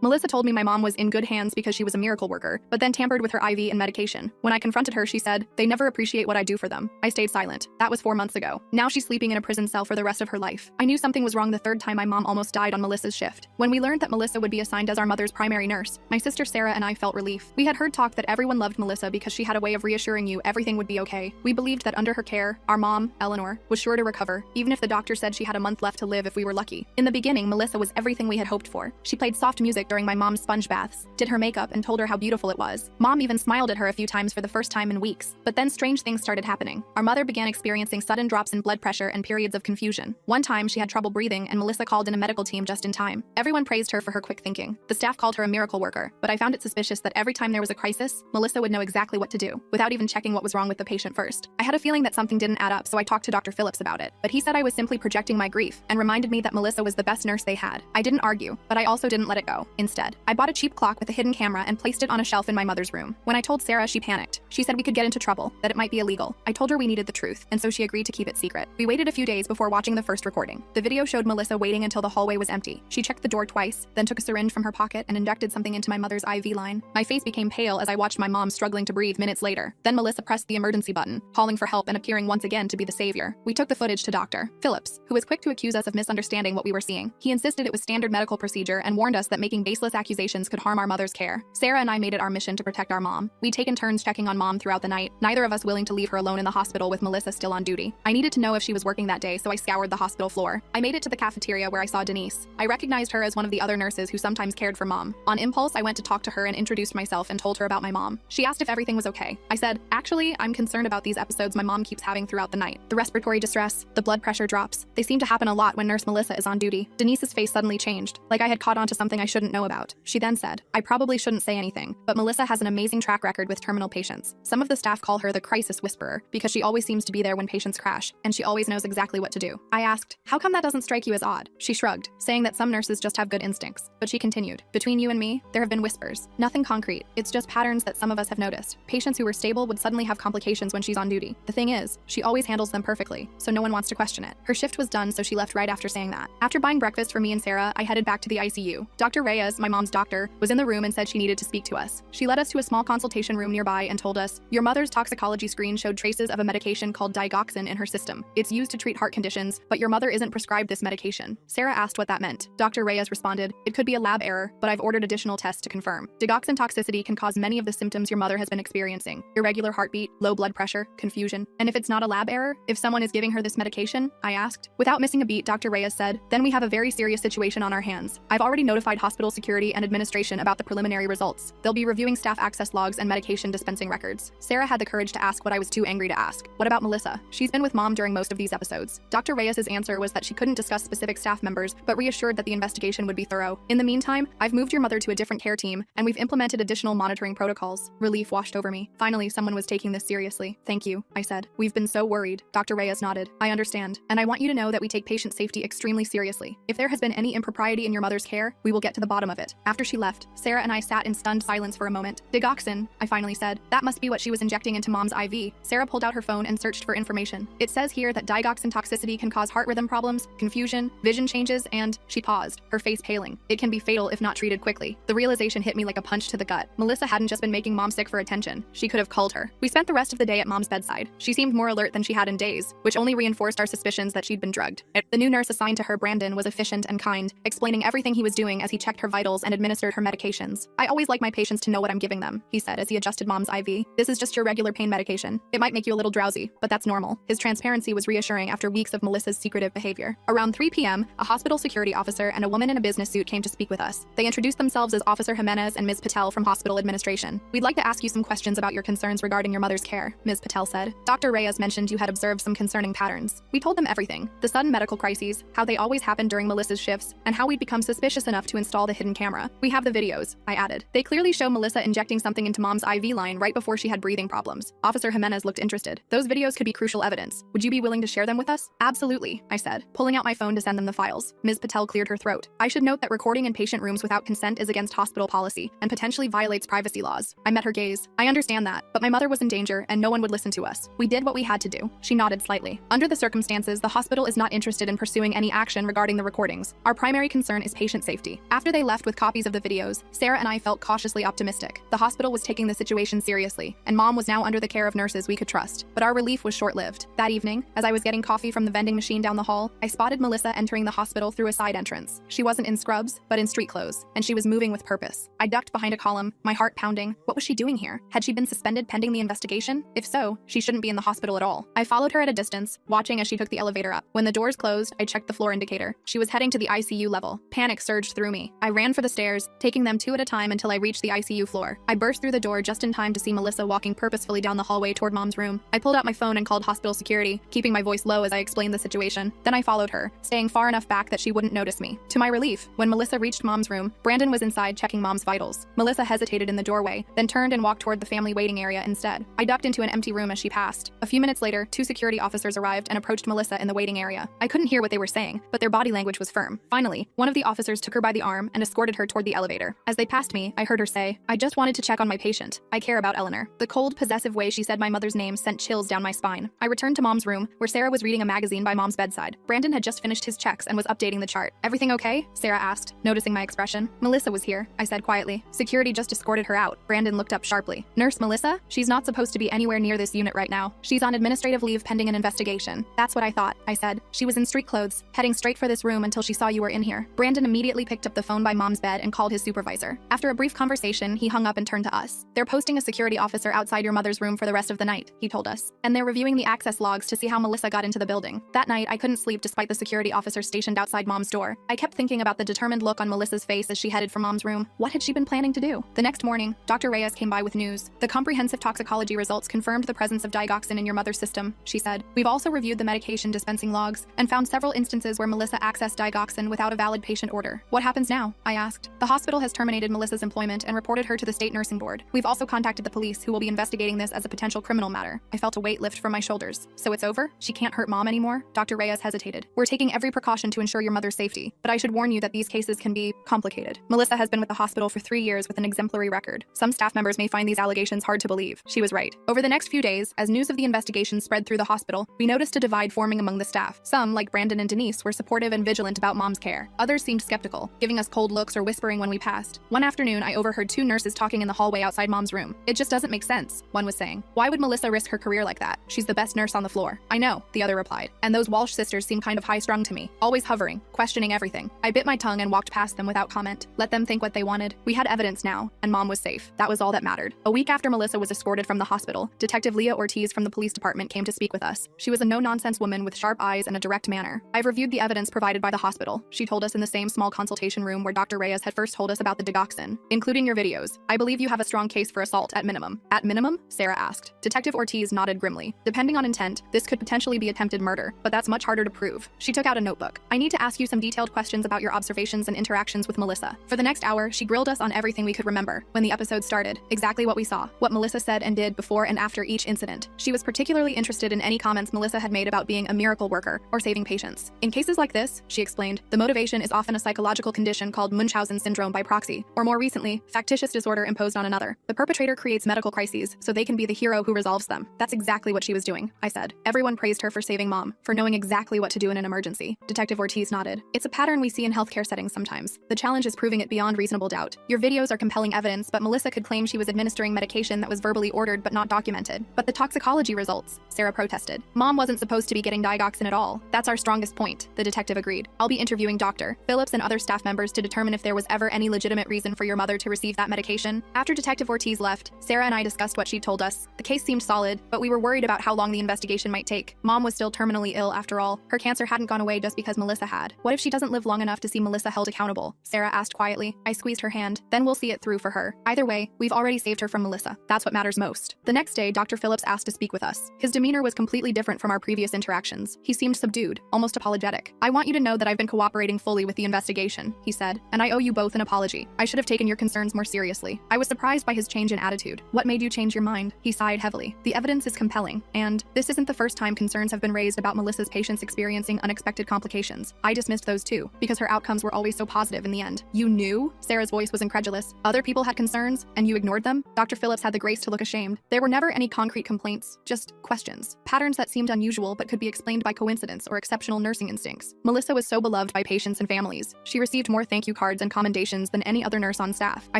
Melissa told me my mom was in good hands because she was a miracle worker, but then tampered with her IV and medication. When I confronted her, she said, "They never appreciate what I do for them." I stayed silent. That was 4 months ago. Now she's sleeping in a prison cell for the rest of her life. I knew something was wrong the third time my mom almost died on Melissa's shift. When we learned that Melissa would be assigned as our mother's primary nurse, my sister Sarah and I felt relief. We had heard talk that everyone loved Melissa because she had a way of reassuring you everything would be okay. We believed that under her care, our mom, Eleanor, was sure to recover, even if the doctor said she had a month left to live if we were lucky. In the beginning, Melissa was everything we had hoped for. She played soft music during my mom's sponge baths, did her makeup, and told her how beautiful it was. Mom even smiled at her a few times for the first time in weeks. But then strange things started happening. Our mother began experiencing sudden drops in blood pressure and periods of confusion. One time, she had trouble breathing, and Melissa called in a medical team just in time. Everyone praised her for her quick thinking. The staff called her a miracle worker, but I found it suspicious that every time there was a crisis, Melissa would know exactly what to do, without even checking what was wrong with the patient first. I had a feeling that something didn't add up, so I talked to Dr. Phillips about it. But he said I was simply projecting my grief, and reminded me that Melissa was the best nurse they had. I didn't argue, but I also didn't let it go. Instead, I bought a cheap clock with a hidden camera and placed it on a shelf in my mother's room. When I told Sarah, she panicked. She said we could get into trouble, that it might be illegal. I told her we needed the truth, and so she agreed to keep it secret. We waited a few days before watching the first recording. The video showed Melissa waiting until the hallway was empty. She checked the door twice, then took a syringe from her pocket and injected something into my mother's IV line. My face became pale as I watched my mom struggling to breathe minutes later. Then Melissa pressed the emergency button, calling for help and appearing once again to be the savior. We took the footage to Dr. Phillips, who was quick to accuse us of misunderstanding what we were seeing. He insisted it was standard medical procedure and warned us that making baseless accusations could harm our mother's care. Sarah and I made it our mission to protect our mom. We'd taken turns checking on mom throughout the night, neither of us willing to leave her alone in the hospital with Melissa still on duty. I needed to know if she was working that day, so I scoured the hospital floor. I made it to the cafeteria where I saw Denise. I recognized her as one of the other nurses who sometimes cared for mom. On impulse, I went to talk to her and introduced myself and told her about my mom. She asked if everything was okay. I said, "Actually, I'm concerned about these episodes my mom keeps having throughout the night. The respiratory distress, the blood pressure drops. They seem to happen a lot when Nurse Melissa is on duty." Denise's face suddenly changed, like I had caught on to something I shouldn't know about. She then said, "I probably shouldn't say anything, but Melissa has an amazing track record with terminal patients. Some of the staff call her the crisis whisperer because she always seems to be there when patients crash, and she always knows exactly what to do." I asked, "How come that doesn't strike you as odd?" She shrugged, saying that some nurses just have good instincts. But she continued, "Between you and me, there have been whispers. Nothing concrete. It's just patterns that some of us have noticed. Patients who were stable would suddenly have complications when she's on duty. The thing is, she always handles them perfectly, so no one wants to question it." Her shift was done, so she left right after saying that. After buying breakfast for me and Sarah, I headed back to the ICU. Dr. Reyes, my mom's doctor, was in the room and said she needed to speak to us. She led us to a small consultation room nearby and told us, "Your mother's toxicology screen showed traces of a medication called digoxin in her system. It's used to treat heart conditions, but your mother isn't prescribed this medication." Sarah asked what that meant. Dr. Reyes responded, "It could be a lab error, but I've ordered additional tests to confirm. Digoxin toxicity can cause many of the symptoms your mother has been experiencing: irregular heartbeat, low blood pressure, confusion." "And if it's not a lab error, if someone is giving her this medication?" I asked. Without missing a beat, Dr. Reyes said, "Then we have a very serious situation on our hands. I've already notified hospital security and administration about the preliminary results. They'll be reviewing staff access logs and medication dispensing records." Sarah had the courage to ask what I was too angry to ask. "What about Melissa? She's been with mom during most of these episodes." Dr. Reyes's answer was that she couldn't discuss specific staff members, but reassured that the investigation would be thorough. "In the meantime, I've moved your mother to a different care team, and we've implemented additional monitoring protocols." Relief washed over me. Finally, someone was taking this seriously. "Thank you," I said. "We've been so worried." Dr. Reyes nodded. "I understand, and I want you to know that we take patient safety extremely seriously. If there has been any impropriety in your mother's care, we will get to the bottom of it." After she left, Sarah and I sat in stunned silence for a moment. "Digoxin," I finally said. "That must be what she was injecting into mom's IV." Sarah pulled out her phone and searched for information. "It says here that digoxin toxicity can cause heart rhythm problems, confusion, vision changes, and..." She paused, her face paling. "It can be fatal if not treated quickly." The realization hit me like a punch to the gut. Melissa hadn't just been making mom sick for attention. She could have culled her. We spent the rest of the day at mom's bedside. She seemed more alert than she had in days, which only reinforced our suspicions that she'd been drugged. The new nurse assigned to her, Brandon, was efficient and kind, explaining everything he was doing as he checked her vitals and administered her medications. "I always like my patients to know what I'm giving them," he said as he adjusted mom's IV. "This is just your regular pain medication. It might make you a little drowsy, but that's normal." His transparency was reassuring after weeks of Melissa's secretive behavior. Around 3 p.m., a hospital security officer and a woman in a business suit came to speak with us. They introduced themselves as Officer Jimenez and Ms. Patel from hospital administration. "We'd like to ask you some questions about your concerns regarding your mother's care," Ms. Patel said. "Dr. Reyes mentioned you had observed some concerning patterns." We told them everything: the sudden medical crises, how they always happened during Melissa's shifts, and how we'd become suspicious enough to install the hidden camera. "We have the videos," I added. "They clearly show Melissa injecting something into mom's IV line right before she had breathing problems." Officer Jimenez looked interested. "Those videos could be crucial evidence. Would you be willing to share them with us?" "Absolutely," I said, pulling out my phone to send them the files. Ms. Patel cleared her throat. "I should note that recording in patient rooms without consent is against hospital policy and potentially violates privacy laws." I met her gaze. "I understand that, but my mother was in danger and no one would listen to us. We did what we had to do." She nodded slightly. "Under the circumstances, the hospital is not interested in pursuing any action regarding the recordings. Our primary concern is patient safety." After they left left with copies of the videos, Sarah and I felt cautiously optimistic. The hospital was taking the situation seriously, and Mom was now under the care of nurses we could trust. But our relief was short-lived. That evening, as I was getting coffee from the vending machine down the hall, I spotted Melissa entering the hospital through a side entrance. She wasn't in scrubs, but in street clothes, and she was moving with purpose. I ducked behind a column, my heart pounding. What was she doing here? Had she been suspended pending the investigation? If so, she shouldn't be in the hospital at all. I followed her at a distance, watching as she took the elevator up. When the doors closed, I checked the floor indicator. She was heading to the ICU level. Panic surged through me. I ran for the stairs, taking them 2 at a time until I reached the ICU floor. I burst through the door just in time to see Melissa walking purposefully down the hallway toward Mom's room. I pulled out my phone and called hospital security, keeping my voice low as I explained the situation. Then I followed her, staying far enough back that she wouldn't notice me. To my relief, when Melissa reached Mom's room, Brandon was inside checking Mom's vitals. Melissa hesitated in the doorway, then turned and walked toward the family waiting area instead. I ducked into an empty room as she passed. A few minutes later, 2 security officers arrived and approached Melissa in the waiting area. I couldn't hear what they were saying, but their body language was firm. Finally, one of the officers took her by the arm and escorted her toward the elevator. As they passed me, I heard her say, "I just wanted to check on my patient. I care about Eleanor." The cold, possessive way she said my mother's name sent chills down my spine. I returned to Mom's room, where Sarah was reading a magazine by Mom's bedside. Brandon had just finished his checks and was updating the chart. "Everything okay?" Sarah asked, noticing my expression. "Melissa was here," I said quietly. "Security just escorted her out." Brandon looked up sharply. "Nurse Melissa? She's not supposed to be anywhere near this unit right now. She's on administrative leave pending an investigation." "That's what I thought," I said. "She was in street clothes, heading straight for this room until she saw you were in here." Brandon immediately picked up the phone by Mom's bed and called his supervisor. After a brief conversation, he hung up and turned to us. "They're posting a security officer outside your mother's room for the rest of the night," he told us. "And they're reviewing the access logs to see how Melissa got into the building." That night, I couldn't sleep despite the security officer stationed outside Mom's door. I kept thinking about the determined look on Melissa's face as she headed for Mom's room. What had she been planning to do? The next morning, Dr. Reyes came by with news. "The comprehensive toxicology results confirmed the presence of digoxin in your mother's system," she said. "We've also reviewed the medication dispensing logs and found several instances where Melissa accessed digoxin without a valid patient order." "What happens now?" I asked. "The hospital has terminated Melissa's employment and reported her to the state nursing board. We've also contacted the police, who will be investigating this as a potential criminal matter." I felt a weight lift from my shoulders. "So it's over? She can't hurt Mom anymore?" Dr. Reyes hesitated. "We're taking every precaution to ensure your mother's safety, but I should warn you that these cases can be complicated. Melissa has been with the hospital for 3 years with an exemplary record. Some staff members may find these allegations hard to believe." She was right. Over the next few days, as news of the investigation spread through the hospital, we noticed a divide forming among the staff. Some, like Brandon and Denise, were supportive and vigilant about Mom's care. Others seemed skeptical, giving us cold looks or whispering when we passed. One afternoon, I overheard 2 nurses talking in the hallway outside Mom's room. "It just doesn't make sense," one was saying. "Why would Melissa risk her career like that? She's the best nurse on the floor." "I know," the other replied. "And those Walsh sisters seem kind of high-strung to me, always hovering, questioning everything." I bit my tongue and walked past them without comment. Let them think what they wanted. We had evidence now, and Mom was safe. That was all that mattered. A week after Melissa was escorted from the hospital, Detective Leah Ortiz from the police department came to speak with us. She was a no-nonsense woman with sharp eyes and a direct manner. "I've reviewed the evidence provided by the hospital," she told us in the same small consultation room where Dr. Reyes had first told us about the digoxin, "including your videos. I believe you have a strong case for assault at minimum." "At minimum?" Sarah asked. Detective Ortiz nodded grimly. "Depending on intent, this could potentially be attempted murder, but that's much harder to prove." She took out a notebook. "I need to ask you some detailed questions about your observations and interactions with Melissa." For the next hour, she grilled us on everything we could remember. When the episode started, exactly what we saw, what Melissa said and did before and after each incident. She was particularly interested in any comments Melissa had made about being a miracle worker or saving patients. "In cases like this," she explained, "the motivation is often a psychological condition called Munchausen syndrome by proxy, or more recently, factitious disorder imposed on another. The perpetrator creates medical crises so they can be the hero who resolves them." "That's exactly what she was doing," I said. Everyone praised her for saving Mom, for knowing exactly what to do in an emergency. Detective Ortiz nodded. "It's a pattern we see in healthcare settings sometimes. The challenge is proving it beyond reasonable doubt. Your videos are compelling evidence, but Melissa could claim she was administering medication that was verbally ordered but not documented." "But the toxicology results," Sarah protested. "Mom wasn't supposed to be getting digoxin at all." "That's our strongest point," the detective agreed. "I'll be interviewing Dr. Phillips and other staff members to determine if there was ever any legitimate reason for your mother to receive that medication." After Detective Ortiz left, Sarah and I discussed what she'd told us. The case seemed solid, but we were worried about how long the investigation might take. Mom was still terminally ill after all. Her cancer hadn't gone away just because Melissa had. "What if she doesn't live long enough to see Melissa held accountable?" Sarah asked quietly. I squeezed her hand. "Then we'll see it through for her. Either way, we've already saved her from Melissa. That's what matters most." The next day, Dr. Phillips asked to speak with us. His demeanor was completely different from our previous interactions. He seemed subdued, almost apologetic. "I want you to know that I've been cooperating fully with the investigation," he said, "and I owe you both an apology. I should have taken your concerns more seriously." I was surprised by his change in attitude. "What made you change your mind?" He sighed heavily. "The evidence is compelling, and this isn't the first time concerns have been raised about Melissa's patients experiencing unexpected complications. I dismissed those too, because her outcomes were always so positive in the end." "You knew?" Sarah's voice was incredulous. "Other people had concerns, and you ignored them?" Dr. Phillips had the grace to look ashamed. "There were never any concrete complaints, just questions. Patterns that seemed unusual but could be explained by coincidence or exceptional nursing instincts. Melissa was so beloved by patients and families. She received more thank you cards cards and commendations than any other nurse on staff. I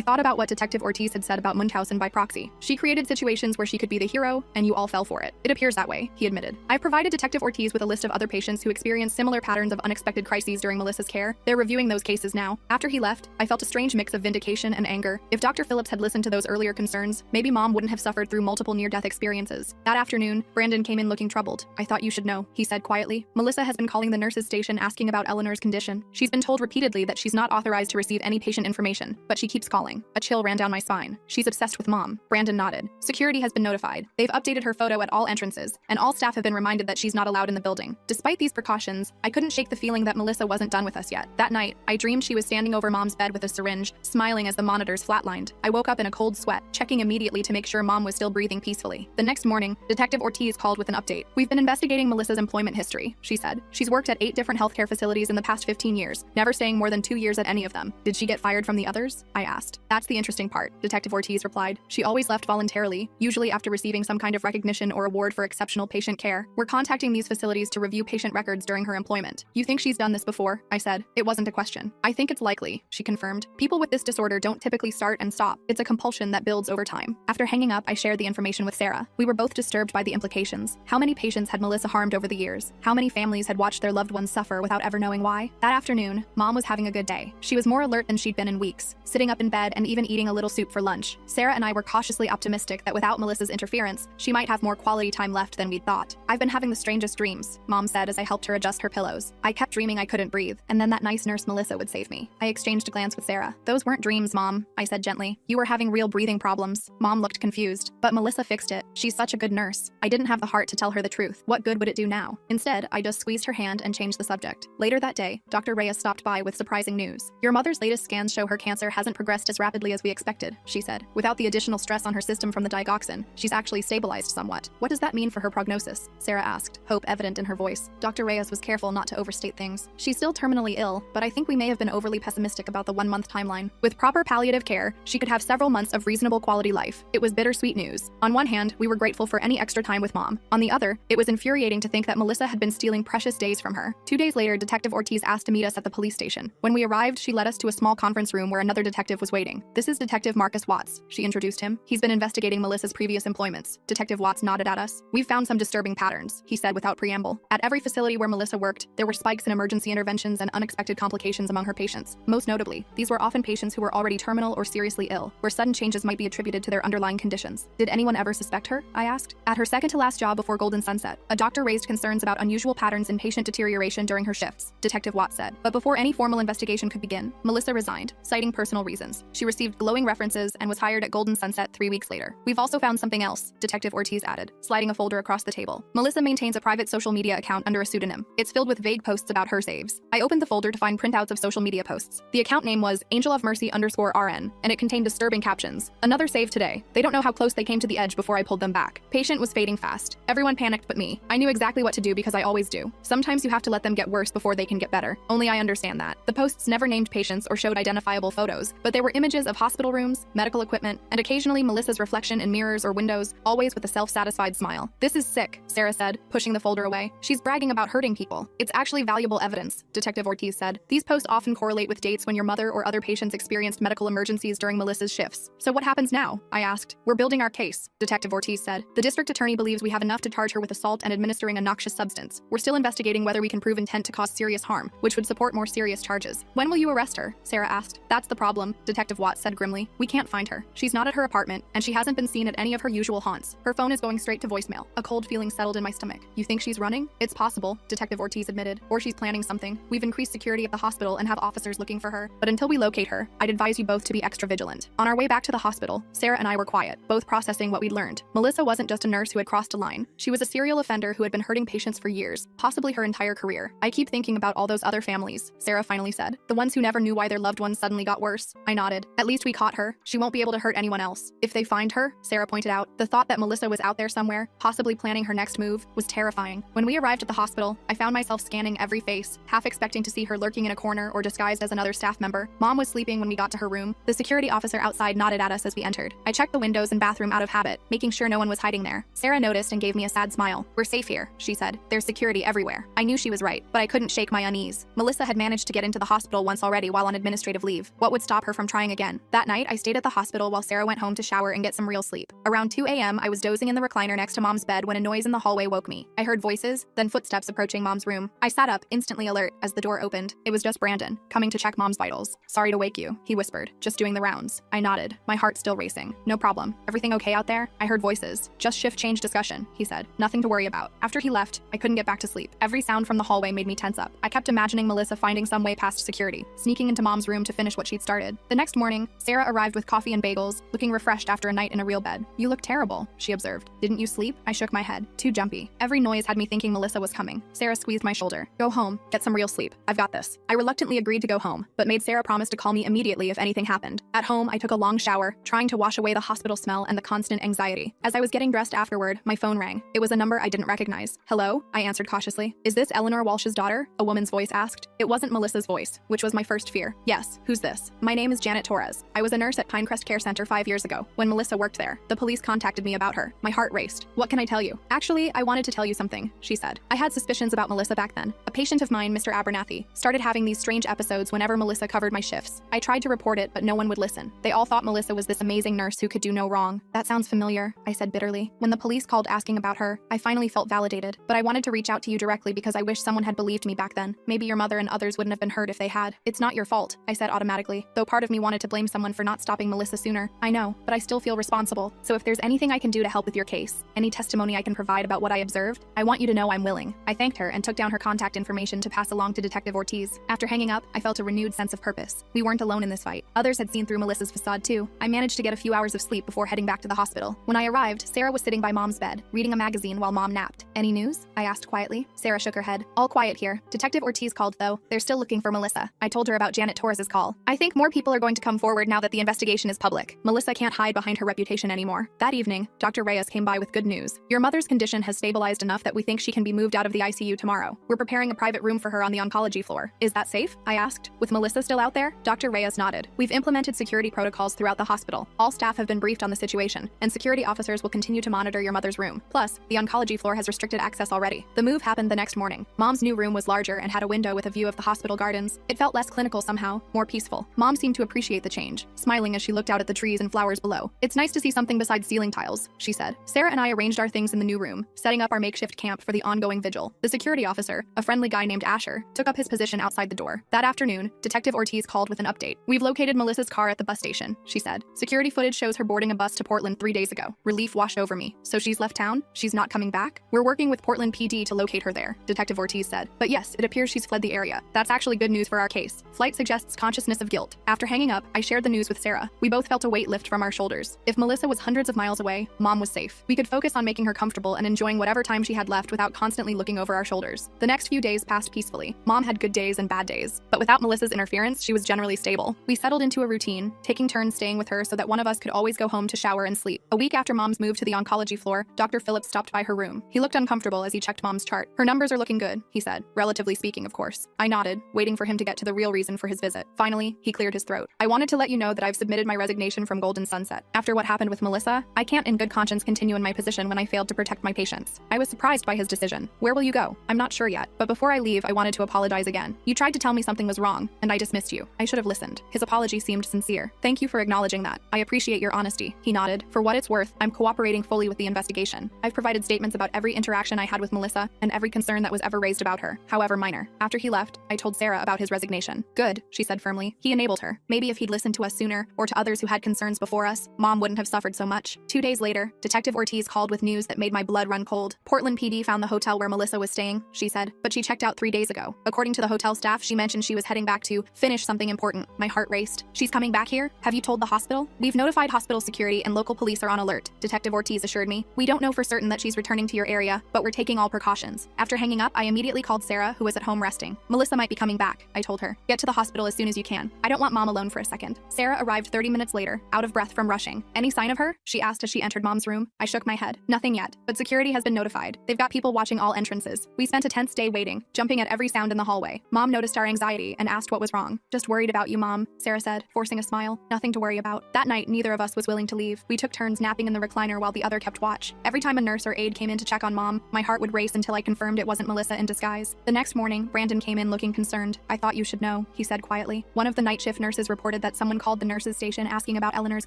thought about what Detective Ortiz had said about Munchausen by proxy. She created situations where she could be the hero, and you all fell for it. It appears that way, he admitted. I've provided Detective Ortiz with a list of other patients who experienced similar patterns of unexpected crises during Melissa's care. They're reviewing those cases now. After he left, I felt a strange mix of vindication and anger. If Dr. Phillips had listened to those earlier concerns, maybe Mom wouldn't have suffered through multiple near-death experiences. That afternoon, Brandon came in looking troubled. I thought you should know, he said quietly. Melissa has been calling the nurse's station asking about Eleanor's condition. She's been told repeatedly that she's not authorized to receive any patient information, but she keeps calling. A chill ran down my spine. She's obsessed with Mom. Brandon nodded. Security has been notified. They've updated her photo at all entrances, and all staff have been reminded that she's not allowed in the building. Despite these precautions, I couldn't shake the feeling that Melissa wasn't done with us yet. That night, I dreamed she was standing over Mom's bed with a syringe, smiling as the monitors flatlined. I woke up in a cold sweat, checking immediately to make sure Mom was still breathing peacefully. The next morning, Detective Ortiz called with an update. We've been investigating Melissa's employment history, she said. She's worked at 8 different healthcare facilities in the past 15 years, never staying more than 2 years at any of them. Did she get fired from the others? I asked. That's the interesting part, Detective Ortiz replied. She always left voluntarily, usually after receiving some kind of recognition or award for exceptional patient care. We're contacting these facilities to review patient records during her employment. You think she's done this before? I said. It wasn't a question. I think it's likely, she confirmed. People with this disorder don't typically start and stop. It's a compulsion that builds over time. After hanging up, I shared the information with Sarah. We were both disturbed by the implications. How many patients had Melissa harmed over the years? How many families had watched their loved ones suffer without ever knowing why? That afternoon, Mom was having a good day. She was more alert than she'd been in weeks, sitting up in bed and even eating a little soup for lunch. Sarah and I were cautiously optimistic that without Melissa's interference, she might have more quality time left than we'd thought. I've been having the strangest dreams, Mom said as I helped her adjust her pillows. I kept dreaming I couldn't breathe, and then that nice nurse Melissa would save me. I exchanged a glance with Sarah. Those weren't dreams, Mom, I said gently. You were having real breathing problems. Mom looked confused, but Melissa fixed it. She's such a good nurse. I didn't have the heart to tell her the truth. What good would it do now? Instead, I just squeezed her hand and changed the subject. Later that day, Dr. Reyes stopped by with surprising news. Your mother's latest scans show her cancer hasn't progressed as rapidly as we expected, she said. Without the additional stress on her system from the digoxin, she's actually stabilized somewhat. What does that mean for her prognosis? Sarah asked, hope evident in her voice. Dr. Reyes was careful not to overstate things. She's still terminally ill, but I think we may have been overly pessimistic about the 1-month timeline. With proper palliative care, she could have several months of reasonable quality life. It was bittersweet news. On one hand, we were grateful for any extra time with Mom. On the other, it was infuriating to think that Melissa had been stealing precious days from her. 2 days later, Detective Ortiz asked to meet us at the police station. When we arrived, she led us to a small conference room where another detective was waiting. This is Detective Marcus Watts, she introduced him. He's been investigating Melissa's previous employments. Detective Watts nodded at us. We've found some disturbing patterns, he said without preamble. At every facility where Melissa worked, there were spikes in emergency interventions and unexpected complications among her patients. Most notably, these were often patients who were already terminal or seriously ill, where sudden changes might be attributed to their underlying conditions. Did anyone ever suspect her? I asked. At her second-to-last job before Golden Sunset, a doctor raised concerns about unusual patterns in patient deterioration during her shifts, Detective Watts said. But before any formal investigation could begin, Melissa resigned, citing personal reasons. She received glowing references and was hired at Golden Sunset 3 weeks later. We've also found something else, Detective Ortiz added, sliding a folder across the table. Melissa maintains a private social media account under a pseudonym. It's filled with vague posts about her saves. I opened the folder to find printouts of social media posts. The account name was angelofmercy_RN, and it contained disturbing captions. Another save today. They don't know how close they came to the edge before I pulled them back. Patient was fading fast. Everyone panicked but me. I knew exactly what to do because I always do. Sometimes you have to let them get worse before they can get better. Only I understand that. The posts never named patients or showed identifiable photos, but there were images of hospital rooms, medical equipment, and occasionally Melissa's reflection in mirrors or windows, always with a self-satisfied smile. This is sick, Sarah said, pushing the folder away. She's bragging about hurting people. It's actually valuable evidence, Detective Ortiz said. These posts often correlate with dates when your mother or other patients experienced medical emergencies during Melissa's shifts. So what happens now? I asked. We're building our case, Detective Ortiz said. The district attorney believes we have enough to charge her with assault and administering a noxious substance. We're still investigating whether we can prove intent to cause serious harm, which would support more serious charges. When will you arrest her? Sarah asked. That's the problem, Detective Watts said grimly. We can't find her. She's not at her apartment, and she hasn't been seen at any of her usual haunts. Her phone is going straight to voicemail. A cold feeling settled in my stomach. You think she's running? It's possible, Detective Ortiz admitted. Or she's planning something. We've increased security at the hospital and have officers looking for her. But until we locate her, I'd advise you both to be extra vigilant. On our way back to the hospital, Sarah and I were quiet, both processing what we'd learned. Melissa wasn't just a nurse who had crossed a line. She was a serial offender who had been hurting patients for years, possibly her entire career. I keep thinking about all those other families, Sarah finally said. The ones who never knew why their loved ones suddenly got worse. I nodded. At least we caught her. She won't be able to hurt anyone else. If they find her, Sarah pointed out, the thought that Melissa was out there somewhere, possibly planning her next move, was terrifying. When we arrived at the hospital, I found myself scanning every face, half expecting to see her lurking in a corner or disguised as another staff member. Mom was sleeping when we got to her room. The security officer outside nodded at us as we entered. I checked the windows and bathroom out of habit, making sure no one was hiding there. Sarah noticed and gave me a sad smile. We're safe here, she said. There's security everywhere. I knew she was right, but I couldn't shake my unease. Melissa had managed to get into the hospital once already. already while on administrative leave. What would stop her from trying again? That night, I stayed at the hospital while Sarah went home to shower and get some real sleep. Around 2 a.m., I was dozing in the recliner next to Mom's bed when a noise in the hallway woke me. I heard voices, then footsteps approaching Mom's room. I sat up, instantly alert, as the door opened. It was just Brandon, coming to check Mom's vitals. "Sorry to wake you," he whispered. "Just doing the rounds." I nodded, my heart still racing. "No problem. Everything okay out there?" I heard voices. "Just shift change discussion," he said. "Nothing to worry about." After he left, I couldn't get back to sleep. Every sound from the hallway made me tense up. I kept imagining Melissa finding some way past security, sneaking into Mom's room to finish what she'd started. The next morning, Sarah arrived with coffee and bagels, looking refreshed after a night in a real bed. "You look terrible," she observed. "Didn't you sleep?" I shook my head. Too jumpy. Every noise had me thinking Melissa was coming. Sarah squeezed my shoulder. "Go home. Get some real sleep. I've got this." I reluctantly agreed to go home, but made Sarah promise to call me immediately if anything happened. At home, I took a long shower, trying to wash away the hospital smell and the constant anxiety. As I was getting dressed afterward, my phone rang. It was a number I didn't recognize. "Hello?" I answered cautiously. "Is this Eleanor Walsh's daughter?" a woman's voice asked. It wasn't Melissa's voice, which was my first fear. "Yes. Who's this?" "My name is Janet Torres. I was a nurse at Pinecrest Care Center 5 years ago, when Melissa worked there. The police contacted me about her." My heart raced. "What can I tell you?" "Actually, I wanted to tell you something," she said. "I had suspicions about Melissa back then. A patient of mine, Mr. Abernathy, started having these strange episodes whenever Melissa covered my shifts. I tried to report it, but no one would listen. They all thought Melissa was this amazing nurse who could do no wrong." "That sounds familiar," I said bitterly. When the police called asking about her, I finally felt validated, but I wanted to reach out to you directly because I wish someone had believed me back then. Maybe your mother and others wouldn't have been hurt if they had. "It's not your fault," I said automatically, though part of me wanted to blame someone for not stopping Melissa sooner. "I know, but I still feel responsible. So if there's anything I can do to help with your case, any testimony I can provide about what I observed, I want you to know I'm willing." I thanked her and took down her contact information to pass along to Detective Ortiz. After hanging up, I felt a renewed sense of purpose. We weren't alone in this fight. Others had seen through Melissa's facade too. I managed to get a few hours of sleep before heading back to the hospital. When I arrived, Sarah was sitting by Mom's bed, reading a magazine while Mom napped. "Any news?" I asked quietly. Sarah shook her head. "All quiet here. Detective Ortiz called though. They're still looking for Melissa." I told her about Janet Torres's call. "I think more people are going to come forward now that the investigation is public. Melissa can't hide behind her reputation anymore." That evening, Dr. Reyes came by with good news. "Your mother's condition has stabilized enough that we think she can be moved out of the ICU tomorrow. We're preparing a private room for her on the oncology floor." "Is that safe?" I asked. "With Melissa still out there?" Dr. Reyes nodded. "We've implemented security protocols throughout the hospital. All staff have been briefed on the situation, and security officers will continue to monitor your mother's room. Plus, the oncology floor has restricted access already." The move happened the next morning. Mom's new room was larger and had a window with a view of the hospital gardens. It felt less clinical somehow, more peaceful. Mom seemed to appreciate the change, smiling as she looked out at the trees and flowers below. "It's nice to see something besides ceiling tiles," she said. Sarah and I arranged our things in the new room, setting up our makeshift camp for the ongoing vigil. The security officer, a friendly guy named Asher, took up his position outside the door. That afternoon, Detective Ortiz called with an update. "We've located Melissa's car at the bus station," she said. "Security footage shows her boarding a bus to Portland 3 days ago." Relief washed over me. "So she's left town? She's not coming back?" "We're working with Portland PD to locate her there," Detective Ortiz said. "But yes, it appears she's fled the area. That's actually good news for our case. Flight suggests consciousness of guilt." After hanging up, I shared the news with Sarah. We both felt a weight lift from our shoulders. If Melissa was hundreds of miles away, Mom was safe. We could focus on making her comfortable and enjoying whatever time she had left without constantly looking over our shoulders. The next few days passed peacefully. Mom had good days and bad days, but without Melissa's interference, she was generally stable. We settled into a routine, taking turns staying with her so that one of us could always go home to shower and sleep. A week after Mom's move to the oncology floor, Dr. Phillips stopped by her room. He looked uncomfortable as he checked Mom's chart. "Her numbers are looking good," he said, relatively speaking, of course. I nodded, waiting for him to get to the real reason for his visit. Finally, he cleared his throat. "I wanted to let you know that I've submitted my resignation from Golden Sunset. After what happened with Melissa, I can't in good conscience continue in my position when I failed to protect my patients." I was surprised by his decision. "Where will you go?" "I'm not sure yet, but before I leave, I wanted to apologize again. You tried to tell me something was wrong, and I dismissed you. I should have listened." His apology seemed sincere. "Thank you for acknowledging that. I appreciate your honesty." He nodded. "For what it's worth, I'm cooperating fully with the investigation. I've provided statements about every interaction I had with Melissa and every concern that was ever raised about her, however minor." After he left, I told Sarah about his resignation. "Good," she said firmly. "He enabled her. Maybe if he'd listened to us sooner, or to others who had concerns before us, Mom wouldn't have suffered so much." 2 days later, Detective Ortiz called with news that made my blood run cold. "Portland PD found the hotel where Melissa was staying," she said, "but she checked out 3 days ago. According to the hotel staff, she mentioned she was heading back to finish something important." My heart raced. "She's coming back here? Have you told the hospital?" "We've notified hospital security and local police are on alert," Detective Ortiz assured me. "We don't know for certain that she's returning to your area, but we're taking all precautions." After hanging up, I immediately called Sarah, who was at home resting. "Melissa might be coming back," I told her. "Get to the hospital as soon as you can. I don't want Mom alone for a second." Sarah arrived 30 minutes later, out of breath from rushing. "Any sign of her?" she asked as she entered Mom's room. I shook my head. "Nothing yet, but security has been notified. They've got people watching all entrances." We spent a tense day waiting, jumping at every sound in the hallway. Mom noticed our anxiety and asked what was wrong. "Just worried about you, Mom," Sarah said, forcing a smile. "Nothing to worry about." That night, neither of us was willing to leave. We took turns napping in the recliner while the other kept watch. Every time a nurse or aide came in to check on Mom, my heart would race until I confirmed it wasn't Melissa in disguise. The next morning, Brandon came in looking concerned. "I thought you should know," he said quietly. One of the night shift nurses reported that someone called the nurses' station asking about Eleanor's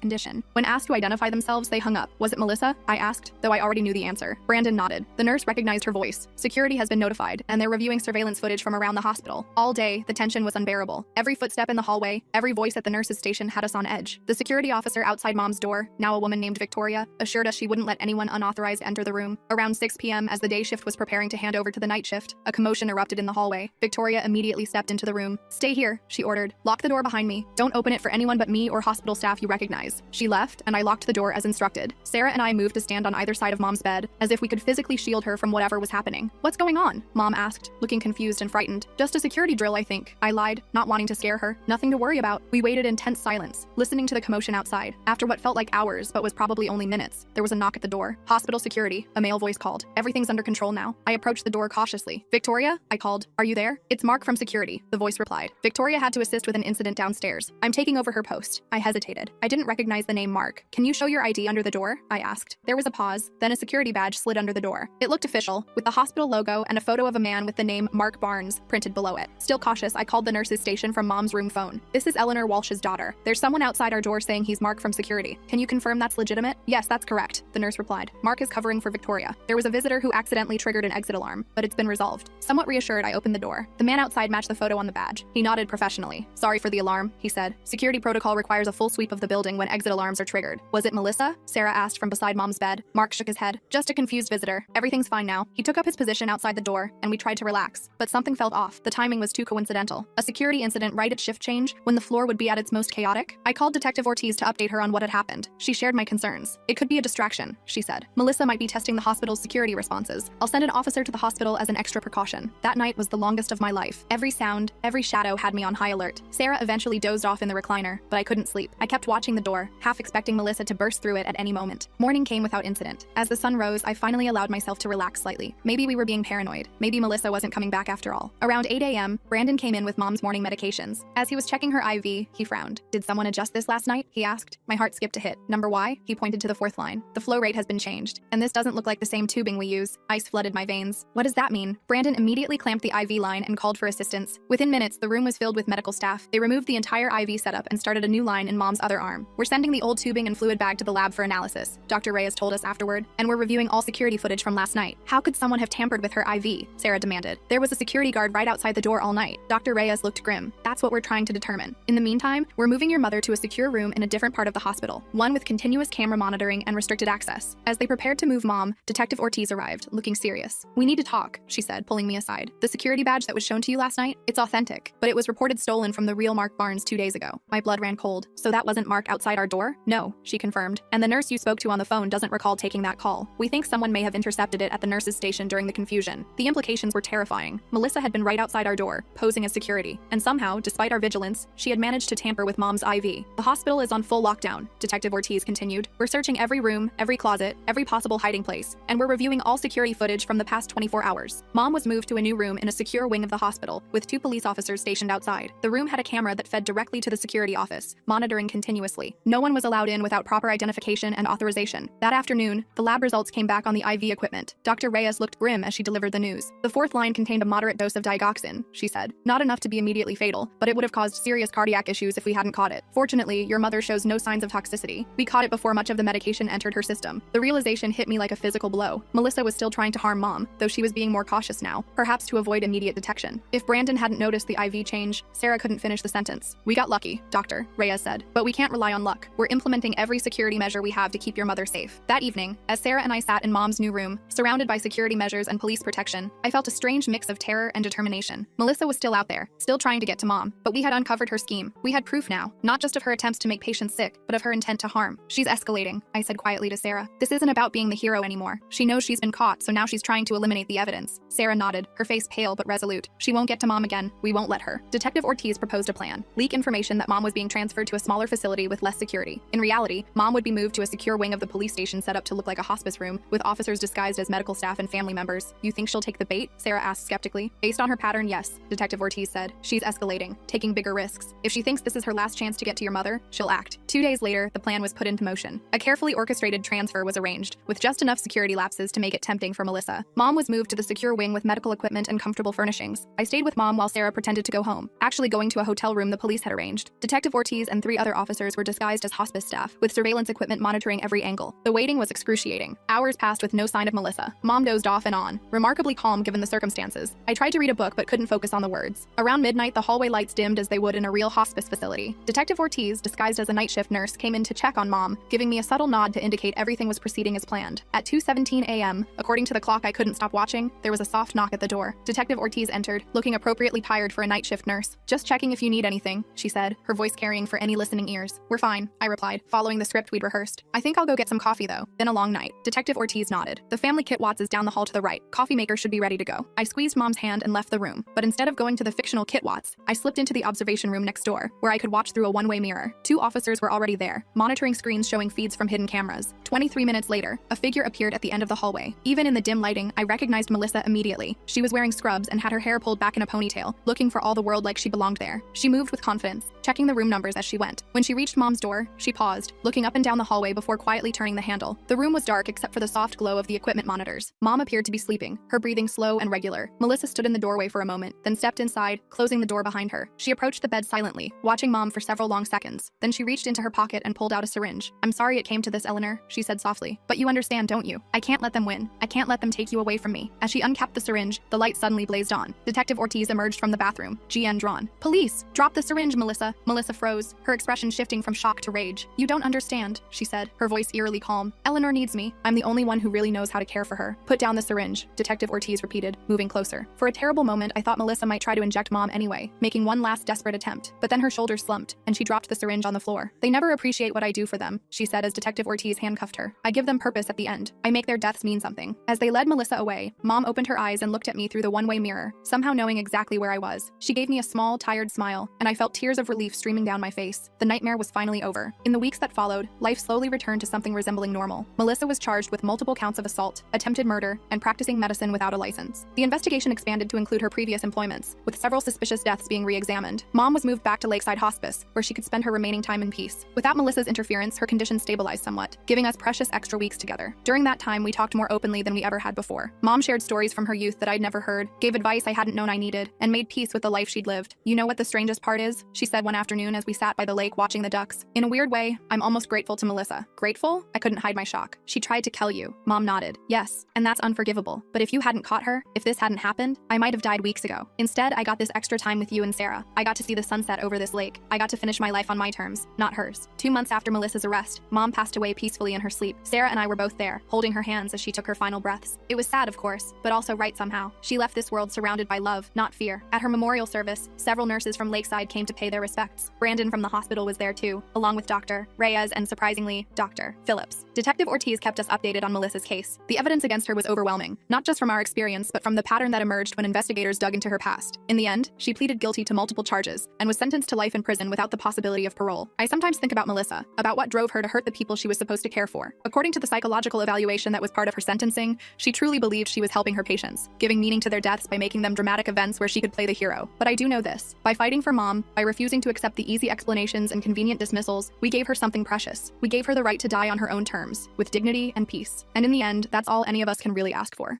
condition. When asked to identify themselves, they hung up. Was it Melissa? I asked, though I already knew the answer. Brandon nodded. The nurse recognized her voice. Security has been notified, and they're reviewing surveillance footage from around the hospital. All day, the tension was unbearable. Every footstep in the hallway, every voice at the nurses' station had us on edge. The security officer outside Mom's door, now a woman named Victoria, assured us she wouldn't let anyone unauthorized enter the room. Around 6 p.m., as the day shift was preparing to hand over to the night shift, a commotion erupted in the hallway. Victoria immediately stepped into the room. Stay here, she ordered. Lock the door behind me. Don't open it for anyone but me or hospital staff you recognize. She left, and I locked the door as instructed. Sarah and I moved to stand on either side of Mom's bed, as if we could physically shield her from whatever was happening. What's going on? Mom asked, looking confused and frightened. Just a security drill, I think. I lied, not wanting to scare her. Nothing to worry about. We waited in tense silence, listening to the commotion outside. After what felt like hours, but was probably only minutes, there was a knock at the door. Hospital security, a male voice called. Everything's under control now. I approached the door cautiously. Victoria? I called. Are you there? It's Mark from security, the voice replied. Victoria had to assist with an incident downstairs. I'm taking over her post. I hesitated. I didn't recognize the name Mark. Can you show your ID under the door? I asked. There was a pause, then a security badge slid under the door. It looked official, with the hospital logo and a photo of a man with the name Mark Barnes printed below it. Still cautious, I called the nurse's station from Mom's room phone. This is Eleanor Walsh's daughter. There's someone outside our door saying he's Mark from security. Can you confirm that's legitimate? Yes, that's correct, the nurse replied. Mark is covering for Victoria. There was a visitor who accidentally triggered an exit alarm, but it's been resolved. Somewhat reassured, I opened the door. The man outside matched the photo on the badge. He nodded professionally. Sorry for the alarm, he said. Security protocol requires a full sweep of the building when exit alarms are triggered. Was it Melissa? Sarah asked from beside Mom's bed. Mark shook his head. Just a confused visitor. Everything's fine now. He took up his position outside the door, and we tried to relax. But something felt off. The timing was too coincidental. A security incident right at shift change, when the floor would be at its most chaotic? I called Detective Ortiz to update her on what had happened. She shared my concerns. It could be a distraction, she said. Melissa might be testing the hospital's security responses. I'll send an officer to the hospital as an extra precaution. That night was the longest of my life. Every sound, every shadow had me on high alert. Sarah eventually dozed off in the recliner, but I couldn't sleep. I kept watching the door, half expecting Melissa to burst through it at any moment. Morning came without incident. As the sun rose, I finally allowed myself to relax slightly. Maybe we were being paranoid. Maybe Melissa wasn't coming back after all. Around 8 a.m., Brandon came in with Mom's morning medications. As he was checking her IV, he frowned. Did someone adjust this last night? He asked. My heart skipped a hit. Number Y? He pointed to the fourth line. The flow rate has been changed, and this doesn't look like the same tubing we use. Ice flooded my veins. What does that mean? Brandon immediately clamped the IV line and called for assistance. Within minutes, the room was filled with medical staff. They removed the entire IV setup and started a new line in Mom's other arm. We're sending the old tubing and fluid bag to the lab for analysis, Dr. Reyes told us afterward, and we're reviewing all security footage from last night. How could someone have tampered with her IV? Sarah demanded. There was a security guard right outside the door all night. Dr. Reyes looked grim. That's what we're trying to determine. In the meantime, we're moving your mother to a secure room in a different part of the hospital, one with continuous camera monitoring and restricted access. As they prepared to move Mom, Detective Ortiz arrived, looking serious. We need to talk, she said, pulling me aside. The security badge that was shown to you last night? It's authentic, but it was reported stolen from the real Mark Barnes 2 days ago. My blood ran cold. So that wasn't Mark outside our door? No, she confirmed. And the nurse you spoke to on the phone doesn't recall taking that call. We think someone may have intercepted it at the nurse's station during the confusion. The implications were terrifying. Melissa had been right outside our door, posing as security. And somehow, despite our vigilance, she had managed to tamper with Mom's IV. The hospital is on full lockdown, Detective Ortiz continued. We're searching every room, every closet, every possible hiding place, and we're reviewing all security footage from the past 24 hours. Mom was moved to a new room in a secure wing of the hospital, with 2 police officers stationed outside. The room had a camera that fed directly to the security office, monitoring continuously. No one was allowed in without proper identification and authorization. That afternoon, the lab results came back on the IV equipment. Dr. Reyes looked grim as she delivered the news. The fourth line contained a moderate dose of digoxin, she said. Not enough to be immediately fatal, but it would have caused serious cardiac issues if we hadn't caught it. Fortunately, your mother shows no signs of toxicity. We caught it before much of the medication entered her system. The realization hit me like a physical blow. Melissa was still trying to harm Mom, though she was being more cautious now, perhaps to avoid immediate detection. If Brandon hadn't noticed the IV change, Sarah couldn't finish the sentence. We got lucky, Doctor, Reyes said. But we can't rely on luck. We're implementing every security measure we have to keep your mother safe. That evening, as Sarah and I sat in Mom's new room, surrounded by security measures and police protection, I felt a strange mix of terror and determination. Melissa was still out there, still trying to get to Mom, but we had uncovered her scheme. We had proof now, not just of her attempts to make patients sick, but of her intent to harm. She's escalating, I said quietly to Sarah. This isn't about being the hero anymore. She knows she's been caught, so now she's trying to eliminate the evidence. Sarah nodded, her face pale but resolute. She won't get to Mom again. We won't let her. Detective Ortiz proposed a plan. Leak information that Mom was being transferred to a smaller facility with less security. In reality, Mom would be moved to a secure wing of the police station set up to look like a hospice room, with officers disguised as medical staff and family members. You think she'll take the bait? Sarah asked skeptically. Based on her pattern, yes, Detective Ortiz said. She's escalating, taking bigger risks. If she thinks this is her last chance to get to your mother, she'll act. 2 days later, the plan was put into motion. A carefully orchestrated transfer was arranged, with just enough security lapses to make it tempting for Melissa. Mom was moved to the secure wing with medical equipment and comfortable furnishings. I stayed with Mom while Sarah pretended to go home. home, actually going to a hotel room the police had arranged. Detective Ortiz and 3 other officers were disguised as hospice staff, with surveillance equipment monitoring every angle. The waiting was excruciating. Hours passed with no sign of Melissa. Mom dozed off and on, remarkably calm given the circumstances. I tried to read a book but couldn't focus on the words. Around midnight, the hallway lights dimmed as they would in a real hospice facility. Detective Ortiz, disguised as a night shift nurse, came in to check on Mom, giving me a subtle nod to indicate everything was proceeding as planned. At 2:17 a.m., according to the clock I couldn't stop watching, there was a soft knock at the door. Detective Ortiz entered, looking appropriately tired for a night shift nurse. "Just checking if you need anything," she said, her voice carrying for any listening ears. "We're fine," I replied, following the script we'd rehearsed. "I think I'll go get some coffee though. Been a long night." Detective Ortiz nodded. "The family kit Watts is down the hall to the right. Coffee maker should be ready to go." I squeezed Mom's hand and left the room, but instead of going to the fictional Kit Watts, I slipped into the observation room next door, where I could watch through a one-way mirror. 2 officers were already there, monitoring screens showing feeds from hidden cameras. 23 minutes later, a figure appeared at the end of the hallway. Even in the dim lighting, I recognized Melissa immediately. She was wearing scrubs and had her hair pulled back in a ponytail, looking for all the world like she belonged there. She moved with confidence, checking the room numbers as she went. When she reached Mom's door, she paused, looking up and down the hallway before quietly turning the handle. The room was dark except for the soft glow of the equipment monitors. Mom appeared to be sleeping, her breathing slow and regular. Melissa stood in the doorway for a moment, then stepped inside, closing the door behind her. She approached the bed silently, watching Mom for several long seconds. Then she reached into her pocket and pulled out a syringe. "I'm sorry it came to this, Eleanor," she said softly. "But you understand, don't you? I can't let them win. I can't let them take you away from me." As she uncapped the syringe, the light suddenly blazed on. Detective Ortiz emerged from the bathroom, GN drawn. "Police! Drop the syringe, Melissa!" Melissa froze, her expression shifting from shock to rage. "You don't understand," she said, her voice eerily calm. "Eleanor needs me. I'm the only one who really knows how to care for her." "Put down the syringe," Detective Ortiz repeated, moving closer. For a terrible moment, I thought Melissa might try to inject Mom anyway, making one last desperate attempt. But then her shoulders slumped, and she dropped the syringe on the floor. "They never appreciate what I do for them," she said as Detective Ortiz handcuffed her. "I give them purpose at the end. I make their deaths mean something." As they led Melissa away, Mom opened her eyes and looked at me through the one-way mirror, somehow knowing exactly where I was. She gave me a small, tired smile, and I felt tears of relief streaming down my face. The nightmare was finally over. In the weeks that followed, life slowly returned to something resembling normal. Melissa was charged with multiple counts of assault, attempted murder, and practicing medicine without a license. The investigation expanded to include her previous employments, with several suspicious deaths being re-examined. Mom was moved back to Lakeside Hospice, where she could spend her remaining time in peace. Without Melissa's interference, her condition stabilized somewhat, giving us precious extra weeks together. During that time, we talked more openly than we ever had before. Mom shared stories from her youth that I'd never heard, gave advice I hadn't known I needed, and made peace with the life she'd lived. "You know what the strangest part is?" she said one afternoon as we sat by the lake watching the ducks. "In a weird way, I'm almost grateful to Melissa." "Grateful?" I couldn't hide my shock. "She tried to kill you." Mom nodded. "Yes, and that's unforgivable. But if you hadn't caught her, if this hadn't happened, I might have died weeks ago. Instead, I got this extra time with you and Sarah. I got to see the sunset over this lake. I got to finish my life on my terms, not hers." 2 months after Melissa's arrest, Mom passed away peacefully in her sleep. Sarah and I were both there, holding her hands as she took her final breaths. It was sad, of course, but also right somehow. She left this world surrounded by love, not fear. At her memorial service, several nurses from Lakeside came to pay their respects. Brandon from the hospital was there too, along with Dr. Reyes and, surprisingly, Dr. Phillips. Detective Ortiz kept us updated on Melissa's case. The evidence against her was overwhelming, not just from our experience, but from the pattern that emerged when investigators dug into her past. In the end, she pleaded guilty to multiple charges and was sentenced to life in prison without the possibility of parole. I sometimes think about Melissa, about what drove her to hurt the people she was supposed to care for. According to the psychological evaluation that was part of her sentencing, she truly believed she was helping her patients, giving meaning to their deaths by making them dramatic events where she could play the hero. But I do know this. By fighting for Mom, by refusing to accept the easy explanations and convenient dismissals, we gave her something precious. We gave her the right to die on her own terms, with dignity and peace. And in the end, that's all any of us can really ask for.